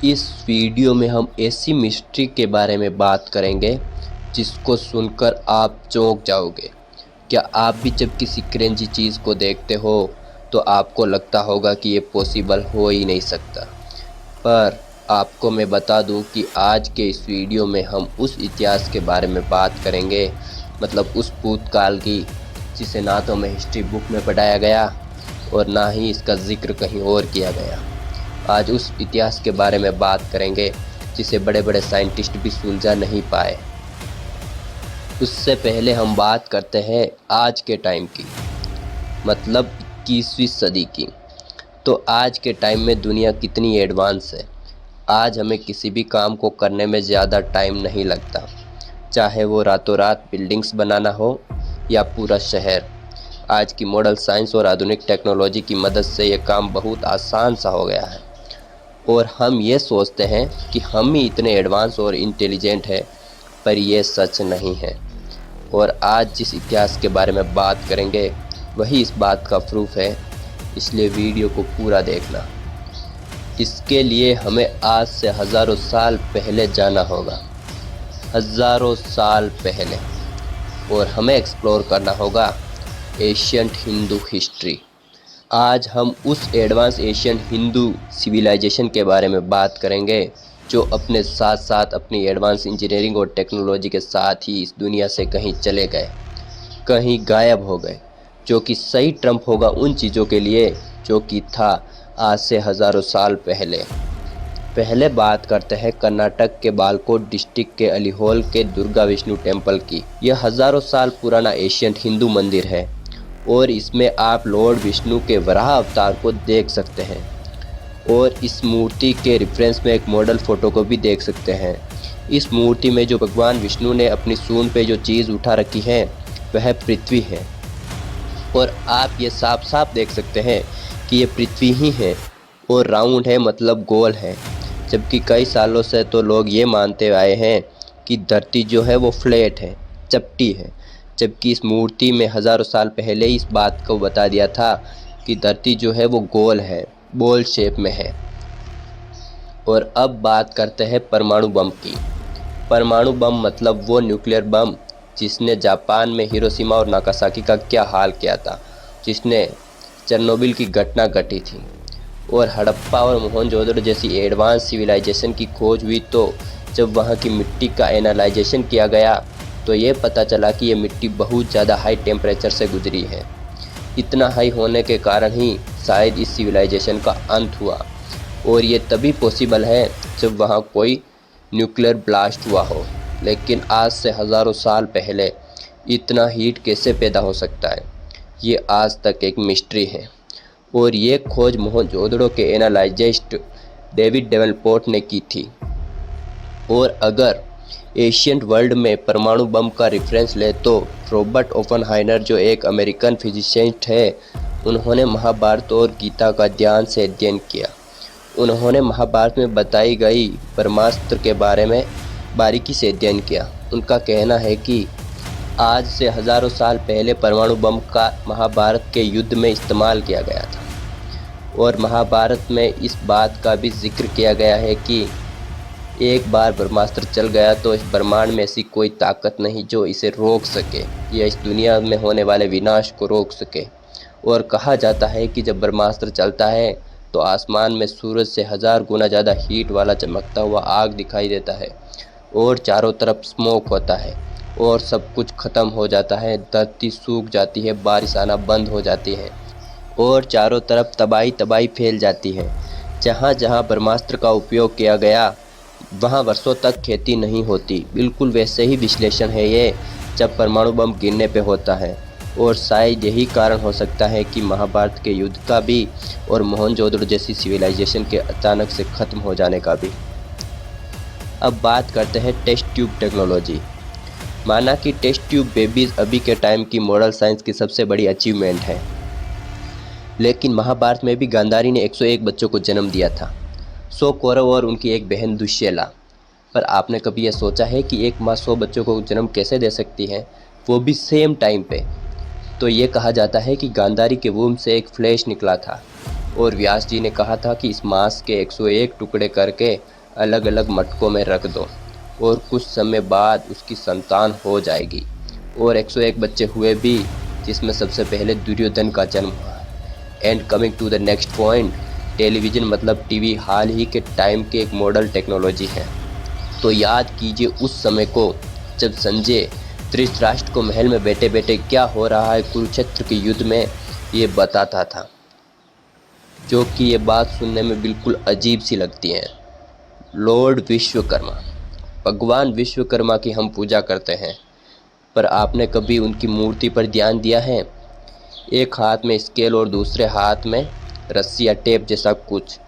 इस वीडियो में हम ऐसी मिस्ट्री के बारे में बात करेंगे जिसको सुनकर आप चौंक जाओगे। क्या आप भी जब किसी क्रेंजी चीज़ को देखते हो तो आपको लगता होगा कि ये पॉसिबल हो ही नहीं सकता। पर आपको मैं बता दूं कि आज के इस वीडियो में हम उस इतिहास के बारे में बात करेंगे, मतलब उस भूतकाल की जिसे ना तो हमें हिस्ट्री बुक में पढ़ाया गया और ना ही इसका जिक्र कहीं और किया गया। आज उस इतिहास के बारे में बात करेंगे जिसे बड़े बड़े साइंटिस्ट भी सुलझा नहीं पाए। उससे पहले हम बात करते हैं आज के टाइम की, मतलब 21वीं सदी की। तो आज के टाइम में दुनिया कितनी एडवांस है। आज हमें किसी भी काम को करने में ज़्यादा टाइम नहीं लगता, चाहे वो रातों रात बिल्डिंग्स बनाना हो या पूरा शहर। आज की मॉडल साइंस और आधुनिक टेक्नोलॉजी की मदद से ये काम बहुत आसान सा हो गया है और हम ये सोचते हैं कि हम ही इतने एडवांस और इंटेलिजेंट हैं, पर ये सच नहीं है। और आज जिस इतिहास के बारे में बात करेंगे वही इस बात का प्रूफ है, इसलिए वीडियो को पूरा देखना। इसके लिए हमें आज से हज़ारों साल पहले जाना होगा, हज़ारों साल पहले, और हमें एक्सप्लोर करना होगा एशियंट हिंदू हिस्ट्री। आज हम उस एडवांस एशियन हिंदू सिविलाइजेशन के बारे में बात करेंगे जो अपने साथ साथ अपनी एडवांस इंजीनियरिंग और टेक्नोलॉजी के साथ ही इस दुनिया से कहीं चले गए, कहीं गायब हो गए, जो कि सही ट्रम्प होगा उन चीज़ों के लिए जो कि था आज से हज़ारों साल पहले। पहले बात करते हैं कर्नाटक के बालकोट डिस्ट्रिक्ट के अलीहोल के दुर्गा विष्णु टेम्पल की। यह हज़ारों साल पुराना एशियंट हिंदू मंदिर है और इसमें आप लॉर्ड विष्णु के वराह अवतार को देख सकते हैं और इस मूर्ति के रेफरेंस में एक मॉडल फ़ोटो को भी देख सकते हैं। इस मूर्ति में जो भगवान विष्णु ने अपनी सूंड पे जो चीज़ उठा रखी है वह पृथ्वी है और आप ये साफ साफ देख सकते हैं कि ये पृथ्वी ही है और राउंड है, मतलब गोल है। जबकि कई सालों से तो लोग ये मानते आए हैं कि धरती जो है वो फ्लैट है, चपटी है, जबकि इस मूर्ति में हज़ारों साल पहले इस बात को बता दिया था कि धरती जो है वो गोल है, बॉल शेप में है। और अब बात करते हैं परमाणु बम की। परमाणु बम मतलब वो न्यूक्लियर बम जिसने जापान में हिरोशिमा और नागासाकी का क्या हाल किया था, जिसने चेरनोबिल की घटना घटी थी। और हड़प्पा और मोहनजोदड़ो जैसी एडवांस सिविलाइजेशन की खोज हुई तो जब वहाँ की मिट्टी का एनालाइजेशन किया गया तो ये पता चला कि ये मिट्टी बहुत ज़्यादा हाई टेम्परेचर से गुजरी है। इतना हाई होने के कारण ही शायद इस सिविलाइजेशन का अंत हुआ और ये तभी पॉसिबल है जब वहाँ कोई न्यूक्लियर ब्लास्ट हुआ हो। लेकिन आज से हज़ारों साल पहले इतना हीट कैसे पैदा हो सकता है, ये आज तक एक मिस्ट्री है। और ये खोज मोहनजोदड़ो के एनालाइजिस्ट डेविड डेवनपोर्ट ने की थी। और अगर एशियंट वर्ल्ड में परमाणु बम का रेफरेंस ले तो रॉबर्ट ओपनहाइमर जो एक अमेरिकन फिजिसिस्ट है, उन्होंने महाभारत और गीता का ध्यान से अध्ययन किया। उन्होंने महाभारत में बताई गई ब्रह्मास्त्र के बारे में बारीकी से अध्ययन किया। उनका कहना है कि आज से हज़ारों साल पहले परमाणु बम का महाभारत के युद्ध में इस्तेमाल किया गया था और महाभारत में इस बात का भी जिक्र किया गया है कि एक बार ब्रह्मास्त्र चल गया तो इस ब्रह्मांड में ऐसी कोई ताकत नहीं जो इसे रोक सके या इस दुनिया में होने वाले विनाश को रोक सके। और कहा जाता है कि जब ब्रह्मास्त्र चलता है तो आसमान में सूरज से 1000 गुना ज़्यादा हीट वाला चमकता हुआ आग दिखाई देता है और चारों तरफ स्मोक होता है और सब कुछ ख़त्म हो जाता है। धरती सूख जाती है, बारिश आना बंद हो जाती है और चारों तरफ तबाही तबाही फैल जाती है। जहाँ जहाँ ब्रह्मास्त्र का उपयोग किया गया वहाँ वर्षों तक खेती नहीं होती। बिल्कुल वैसे ही विश्लेषण है ये जब परमाणु बम गिरने पे होता है और शायद यही कारण हो सकता है कि महाभारत के युद्ध का भी और मोहनजोदड़ो जैसी सिविलाइजेशन के अचानक से ख़त्म हो जाने का भी। अब बात करते हैं टेस्ट ट्यूब टेक्नोलॉजी। माना कि टेस्ट ट्यूब बेबीज़ अभी के टाइम की मॉडल साइंस की सबसे बड़ी अचीवमेंट है, लेकिन महाभारत में भी गांधारी ने 101 बच्चों को जन्म दिया था, 100 कौरव और उनकी एक बहन दुश्यला। पर आपने कभी यह सोचा है कि एक माँ 100 बच्चों को जन्म कैसे दे सकती है, वो भी सेम टाइम पे? तो ये कहा जाता है कि गांधारी के वूम से एक फ्लैश निकला था और व्यास जी ने कहा था कि इस मांस के 101 टुकड़े करके अलग अलग मटकों में रख दो और कुछ समय बाद उसकी संतान हो जाएगी। और 101 बच्चे हुए भी, जिसमें सबसे पहले दुर्योधन का जन्म हुआ। And coming to the next point, television मतलब टीवी हाल ही के टाइम के एक मॉडल टेक्नोलॉजी है। तो याद कीजिए उस समय को जब संजय धृतराष्ट्र को महल में बैठे बैठे क्या हो रहा है कुरुक्षेत्र के युद्ध में ये बताता था, जो कि ये बात सुनने में बिल्कुल अजीब सी लगती है। लॉर्ड विश्वकर्मा, भगवान विश्वकर्मा की हम पूजा करते हैं, पर आपने कभी उनकी मूर्ति पर ध्यान दिया है? एक हाथ में स्केल और दूसरे हाथ में रस्सी या टेप जैसा कुछ,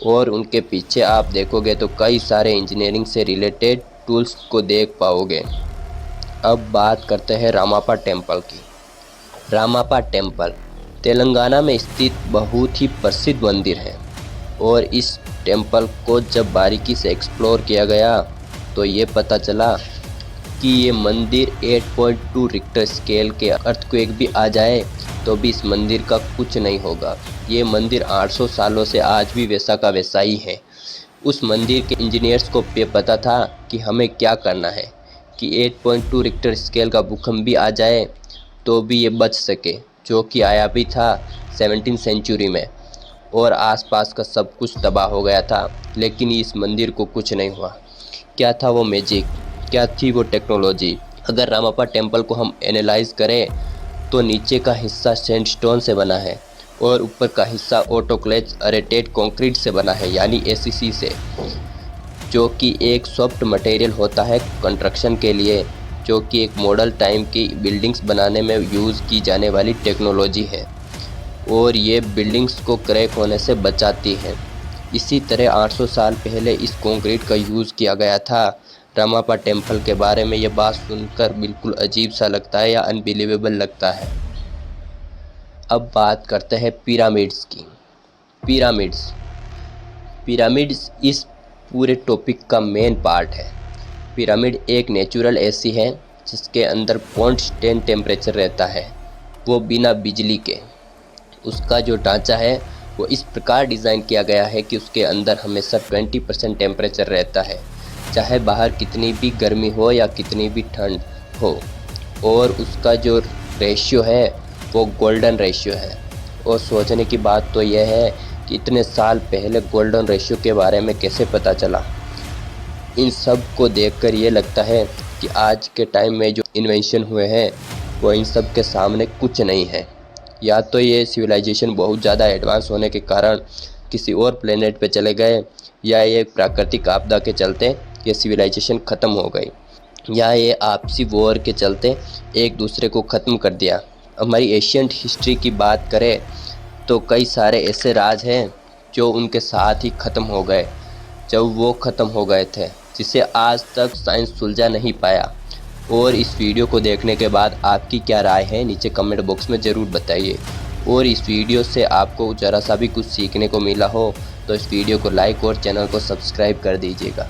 और उनके पीछे आप देखोगे तो कई सारे इंजीनियरिंग से रिलेटेड टूल्स को देख पाओगे। अब बात करते हैं रामापा टेम्पल की। रामापा टेम्पल तेलंगाना में स्थित बहुत ही प्रसिद्ध मंदिर है, और इस टेम्पल को जब बारीकी से एक्सप्लोर किया गया तो ये पता चला कि ये मंदिर 8.2 रिक्टर स्केल के अर्थक्वेक भी आ जाए तो भी इस मंदिर का कुछ नहीं होगा। ये मंदिर 800 सालों से आज भी वैसा का वैसा ही है। उस मंदिर के इंजीनियर्स को ये पता था कि हमें क्या करना है कि 8.2 रिक्टर स्केल का भूकंप भी आ जाए तो भी ये बच सके, जो कि आया भी था 17वीं सेंचुरी में, और आसपास का सब कुछ तबाह हो गया था, लेकिन इस मंदिर को कुछ नहीं हुआ। क्या था वो मैजिक, क्या थी वो टेक्नोलॉजी? अगर रामापा टेम्पल को हम एनालाइज करें तो नीचे का हिस्सा सैंडस्टोन से बना है और ऊपर का हिस्सा ऑटोक्लेव अरेटेड कंक्रीट से बना है, यानी ACC से, जो कि एक सॉफ्ट मटेरियल होता है कंस्ट्रक्शन के लिए, जो कि एक मॉडल टाइम की बिल्डिंग्स बनाने में यूज़ की जाने वाली टेक्नोलॉजी है, और ये बिल्डिंग्स को क्रैक होने से बचाती है। इसी तरह 800 साल पहले इस कंक्रीट का यूज़ किया गया था। रामापा टेम्पल के बारे में ये बात सुनकर बिल्कुल अजीब सा लगता है या अनबिलीवेबल लगता है। अब बात करते हैं पिरामिड्स की। पिरामिड्स इस पूरे टॉपिक का मेन पार्ट है। पिरामिड एक नेचुरल एसी है जिसके अंदर कांस्टेंट टेम्परेचर रहता है, वो बिना बिजली के। उसका जो ढांचा है वो इस प्रकार डिज़ाइन किया गया है कि उसके अंदर हमेशा 20% टेम्परेचर रहता है, चाहे बाहर कितनी भी गर्मी हो या कितनी भी ठंड हो। और उसका जो रेशियो है वो गोल्डन रेशियो है। और सोचने की बात तो यह है कि इतने साल पहले गोल्डन रेशियो के बारे में कैसे पता चला। इन सब को देखकर ये लगता है कि आज के टाइम में जो इन्वेंशन हुए हैं वो इन सब के सामने कुछ नहीं है। या तो ये सिविलाइजेशन बहुत ज़्यादा एडवांस होने के कारण किसी और प्लेनेट पे चले गए, या ये प्राकृतिक आपदा के चलते ये सिविलाइजेशन ख़त्म हो गई, या ये आपसी वॉर के चलते एक दूसरे को ख़त्म कर दिया। हमारी एशियंट हिस्ट्री की बात करें तो कई सारे ऐसे राज हैं जो उनके साथ ही ख़त्म हो गए जब वो ख़त्म हो गए थे, जिसे आज तक साइंस सुलझा नहीं पाया। और इस वीडियो को देखने के बाद आपकी क्या राय है नीचे कमेंट बॉक्स में ज़रूर बताइए। और इस वीडियो से आपको ज़रा सा भी कुछ सीखने को मिला हो तो इस वीडियो को लाइक और चैनल को सब्सक्राइब कर दीजिएगा।